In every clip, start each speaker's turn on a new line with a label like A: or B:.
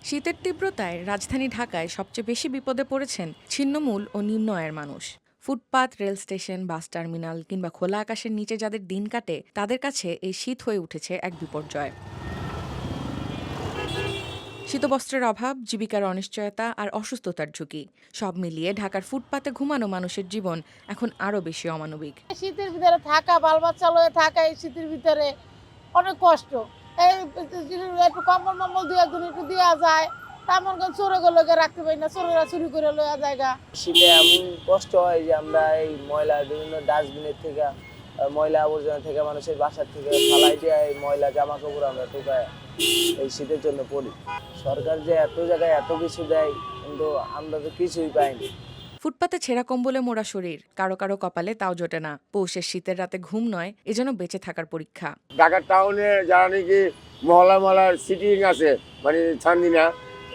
A: শীতের তীব্রতায় রাজধানী ঢাকায় সবচেয়ে বেশি বিপদে পড়েছেন ছিন্নমূল ও নিম্ন আয়ের মানুষ। ফুটপাত, রেল স্টেশন, বাস টার্মিনাল কিংবা খোলা আকাশের নিচে যাদের দিন কাটে তাদের কাছে এই শীত হয়ে উঠেছে এক বিপর্যয়। শীতবস্ত্রের অভাব, জীবিকার অনিশ্চয়তা আর অসুস্থতার ঝুঁকি সব মিলিয়ে ঢাকার ফুটপাতে ঘুমানো মানুষের জীবন এখন আরও বেশি অমানবিক।
B: শীতের ভিতরে থাকা, বাল বাচ্চা লয়ে থাকা এই শীতের ভিতরে অনেক কষ্ট। এই একটু কম্বল মম্বল দুই একদিন একটু দেওয়া যায়, তেমন কোন চোরে গুলোকে রাখতে পারি না, চোরেরা চুরি করে লইয়া জায়গা।
C: শীতে এমন কষ্ট হয় যে আমরা এই ময়লা বিভিন্ন ডাস্টবিনের থেকে ময়লা আবর্জনা থেকে মানুষের বাসার থেকে ফালাই দিয়ে এই ময়লা জামা কাপড় আমরা টোকায় এই শীতের জন্য পড়ি। সরকার যে এত জায়গায় এত কিছু দেয়, কিন্তু আমরা তো কিছুই পাইনি।
A: ফুটপাতে ছেঁড়া কম্বলে মোড়া শরীর, কারো কারো কপালে তাও জোটে না। পৌষের শীতের রাতে ঘুম নয়, এজন্য বেঁচে থাকার পরীক্ষা।
D: ঢাকা টাউনে যারা নাকি মহলার সিটিং আছে, মানে ছান্দিনা,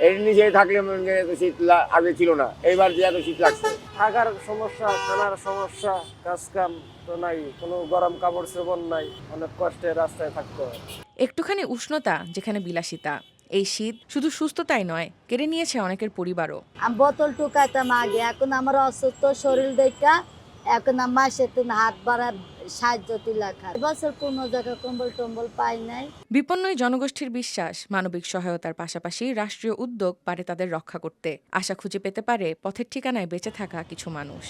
D: এর নিচে থাকলে মনে করেন এত শীত আগে ছিল না, এইবার যে এত শীত লাগছে।
E: থাকার সমস্যা, খানার সমস্যা, কাজ কাম তো নাই, কোনো গরম কাপড় চোপড় নাই, অনেক কষ্টে রাস্তায় থাকতে হয়।
A: একটুখানি উষ্ণতা যেখানে বিলাসিতা। এই শীত শুধু সুস্থতাই নয়, কেড়ে নিয়েছে অনেকের পরিবারও।
F: আমি বোতল টুকাইতাম আগে, এখন আমার অসুস্থ শরীর দেখা এখন আমার সেতু হাত বাড়ার সাহায্য লেখা। এবছর কোনো জায়গায় কম্বল টম্বল পাই নাই।
A: বিপন্নই জনগোষ্ঠীর বিশ্বাস, মানবিক সহায়তার পাশাপাশি রাষ্ট্রীয় উদ্যোগ পারে তাদের রক্ষা করতে। আশা খুঁজে পেতে পারে পথের ঠিকানায় বেঁচে থাকা কিছু মানুষ।